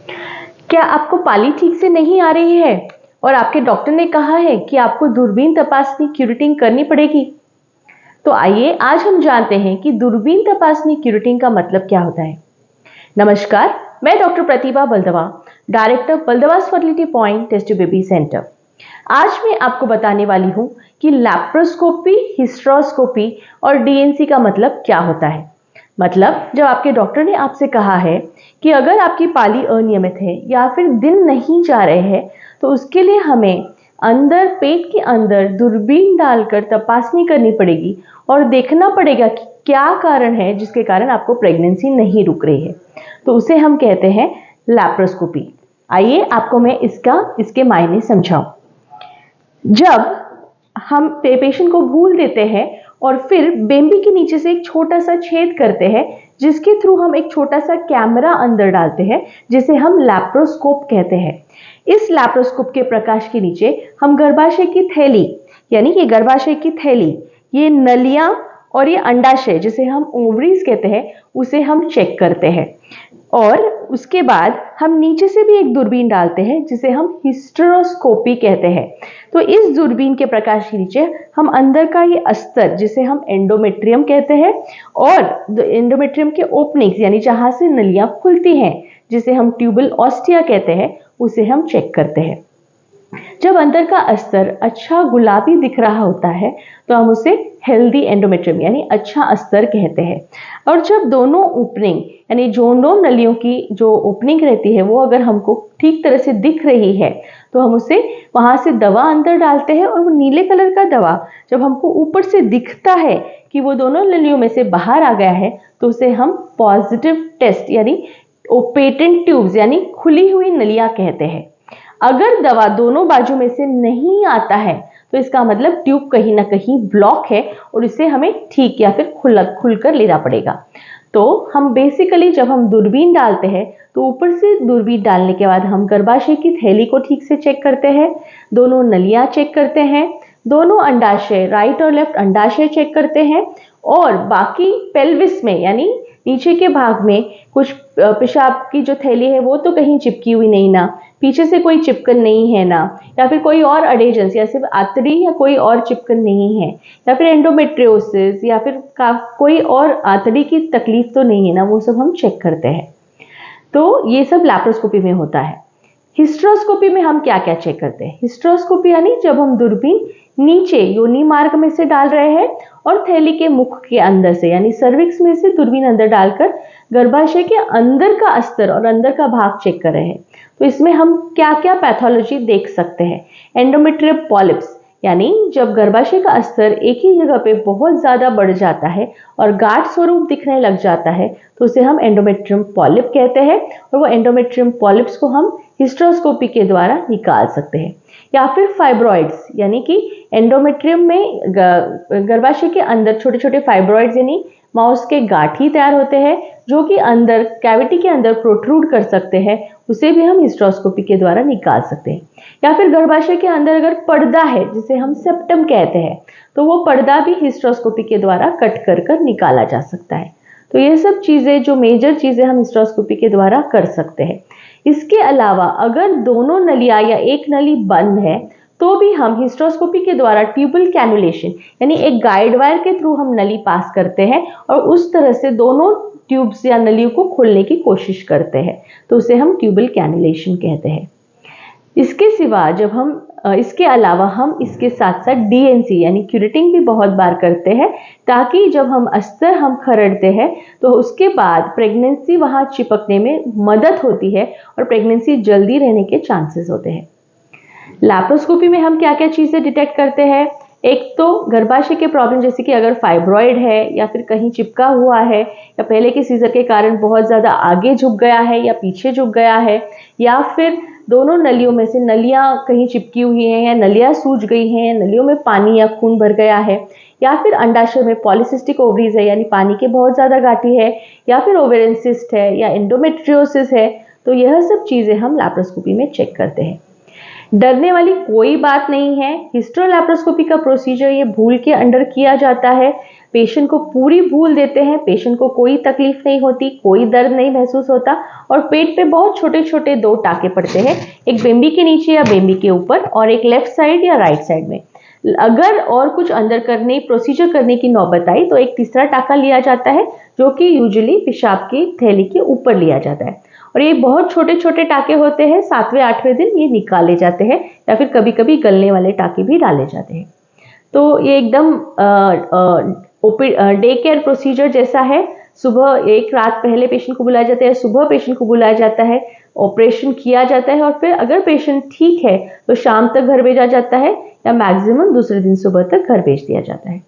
क्या आपको पाली ठीक से नहीं आ रही है और आपके डॉक्टर ने कहा है कि आपको दूरबीन तपासनी क्यूरेटिंग करनी पड़ेगी? तो आइए आज हम जानते हैं कि दूरबीन तपासनी क्यूरेटिंग का मतलब क्या होता है। नमस्कार, मैं doctor Pratibha Baldawa, director Baldawas fertility point test baby centre. आज मैं आपको बताने वाली हूं कि लैप्रोस्कोपी, हिस्टेरोस्कोपी और डीएनसी का मतलब क्या होता है। मतलब जब आपके डॉक्टर ने आपसे कहा है कि अगर आपकी पाली अनियमित है या फिर दिन नहीं जा रहे हैं तो उसके लिए हमें अंदर पेट के अंदर दूरबीन डालकर तपासनी करनी पड़ेगी और देखना पड़ेगा कि क्या कारण है जिसके कारण आपको प्रेगनेंसी नहीं रुक रही है, तो उसे हम कहते हैं लैप्रोस्कोपी। आइए आपको मैं इसके मायने समझाऊं। जब हम पेशेंट को भूल देते हैं और फिर बेम्बी के नीचे से एक छोटा सा छेद करते हैं जिसके थ्रू हम एक छोटा सा कैमरा अंदर डालते हैं जिसे हम लैप्रोस्कोप कहते हैं। इस लैप्रोस्कोप के प्रकाश के नीचे हम गर्भाशय की थैली, यानी कि गर्भाशय की थैली, ये नलियां और ये अंडाशय जिसे हम ओवरीज कहते हैं उसे हम चेक करते हैं। और उसके बाद हम नीचे से भी एक दूरबीन डालते हैं जिसे हम हिस्टेरोस्कोपी कहते हैं। तो इस दूरबीन के प्रकाश के नीचे हम अंदर का ये अस्तर जिसे हम एंडोमेट्रियम कहते हैं और एंडोमेट्रियम के ओपनिंग्स यानी जहां से नलियां खुलती हैं जिसे हम ट्यूबल ऑस्टिया कहते हैं उसे हम चेक करते हैं। जब अंदर का अस्तर अच्छा गुलाबी दिख रहा होता है तो हम उसे हेल्दी एंडोमेट्रियम यानी अच्छा अस्तर कहते हैं। और जब दोनों ओपनिंग यानी दोनों नलियों की जो ओपनिंग रहती है वो अगर हमको ठीक तरह से दिख रही है तो हम उसे वहां से दवा अंदर डालते हैं और वो नीले कलर का दवा जब हमको ऊपर से दिखता है कि वो दोनों नलियों में से बाहर आ गया है तो उसे हम पॉजिटिव टेस्ट यानी पेटेंट ट्यूब्स यानी खुली हुई नलियां कहते हैं। अगर दवा दोनों बाजू में से नहीं आता है तो इसका मतलब ट्यूब कहीं ना कहीं ब्लॉक है और इसे हमें ठीक या फिर खुलकर लेना पड़ेगा। तो हम बेसिकली जब हम दूरबीन डालते हैं तो ऊपर से दूरबीन डालने के बाद हम गर्भाशय की थैली को ठीक से चेक करते हैं, दोनों नलियां चेक करते हैं, दोनों अंडाशय राइट और लेफ्ट अंडाशय चेक करते हैं और बाकी पेल्विस में यानी नीचे के भाग में कुछ पेशाब की जो थैली है वो तो कहीं चिपकी हुई नहीं ना, पीछे से कोई चिपकन नहीं है ना, या फिर कोई और अडेजेंस या सिर्फ आंतड़ी या कोई और चिपकन नहीं है, या फिर एंडोमेट्रियोसिस या फिर कोई और आंतड़ी की तकलीफ तो नहीं है ना, वो सब हम चेक करते हैं। तो ये सब लैप्रोस्कोपी में होता है। हिस्टेरोस्कोपी में हम क्या क्या चेक करते हैं? हिस्टेरोस्कोपी यानी जब हम दूरबीन नीचे योनि मार्ग में से डाल रहे हैं और थैली के मुख के अंदर से यानी सर्विक्स में से दूरबीन अंदर डालकर गर्भाशय के अंदर का अस्तर और अंदर का भाग चेक कर रहे हैं। तो इसमें हम क्या क्या पैथोलॉजी देख सकते हैं? एंडोमेट्रियम पॉलिप्स यानी जब गर्भाशय का अस्तर एक ही जगह पे बहुत ज्यादा बढ़ जाता है और गाढ़ स्वरूप दिखने लग जाता है तो उसे हम एंडोमेट्रियम पॉलिप कहते हैं और वो एंडोमेट्रियम पॉलिप्स को हम हिस्टेरोस्कोपी के द्वारा निकाल सकते हैं। या फिर फाइब्रॉइड्स यानी कि एंडोमेट्रियम में गर्भाशय के अंदर छोटे छोटे फाइब्रॉइड्स यानी माउस के गांठी तैयार होते हैं जो कि अंदर कैविटी के अंदर प्रोट्रूड कर सकते हैं, उसे भी हम हिस्टेरोस्कोपी के द्वारा निकाल सकते हैं। या फिर गर्भाशय के अंदर अगर पर्दा है जिसे हम सेप्टम कहते हैं तो वो पर्दा भी हिस्टेरोस्कोपी के द्वारा कट कर निकाला जा सकता है। तो ये सब चीजें जो मेजर चीजें हम हिस्टेरोस्कोपी के द्वारा कर सकते हैं। इसके अलावा अगर दोनों नलियां या एक नली बंद है तो भी हम हिस्टेरोस्कोपी के द्वारा ट्यूबल कैनुलेशन यानी एक गाइड वायर के थ्रू हम नली पास करते हैं और उस तरह से दोनों ट्यूब्स या नलियों को खोलने की कोशिश करते हैं, तो उसे हम ट्यूबल कैनुलेशन कहते हैं। इसके सिवा जब हम इसके अलावा हम इसके साथ साथ डीएनसी यानी क्यूरेटिंग भी बहुत बार करते हैं ताकि जब हम अस्तर हम खरड़ते हैं तो उसके बाद प्रेगनेंसी वहां चिपकने में मदद होती है और प्रेगनेंसी जल्दी रहने के चांसेस होते हैं। लैप्रोस्कोपी में हम क्या क्या चीजें डिटेक्ट करते हैं? एक तो गर्भाशय के प्रॉब्लम जैसे कि अगर फाइब्रॉइड है या फिर कहीं चिपका हुआ है या पहले के सीजर के कारण बहुत ज्यादा आगे झुक गया है या पीछे झुक गया है, या फिर दोनों नलियों में से नलियां कहीं चिपकी हुई हैं या नलियां सूज गई हैं, नलियों में पानी या खून भर गया है, या फिर अंडाशय में पॉलिसिस्टिक ओवरीज है यानी पानी के बहुत ज्यादा गांठी है, या फिर ओवेरियन सिस्ट है या एंडोमेट्रियोसिस है, तो यह सब चीजें हम लैप्रोस्कोपी में चेक करते हैं। डरने वाली कोई बात नहीं है। हिस्टेरोलैप्रोस्कोपी का प्रोसीजर ये भूल के अंडर किया जाता है पेशेंट को पूरी भूल देते हैं, पेशेंट को कोई तकलीफ नहीं होती, कोई दर्द नहीं महसूस होता और पेट पे बहुत छोटे छोटे 2 टाके पड़ते हैं, एक बेम्बी के नीचे या बेम्बी के ऊपर और एक लेफ्ट साइड या राइट साइड में। अगर और कुछ अंदर प्रोसीजर करने की नौबत आई तो एक तीसरा टाका लिया जाता है जो कि यूजुअली पेशाब की थैली के ऊपर लिया जाता है और ये बहुत छोटे छोटे टाके होते हैं। 7वें 8वें दिन ये निकाले जाते हैं या फिर कभी कभी गलने वाले टाके भी डाले जाते हैं। तो ये एकदम डे केयर प्रोसीजर जैसा है। सुबह एक रात पहले पेशेंट को बुलाया जाता है, सुबह पेशेंट को बुलाया जाता है, ऑपरेशन किया जाता है और फिर अगर पेशेंट ठीक है तो शाम तक घर भेजा जाता है या मैक्सिमम दूसरे दिन सुबह तक घर भेज दिया जाता है।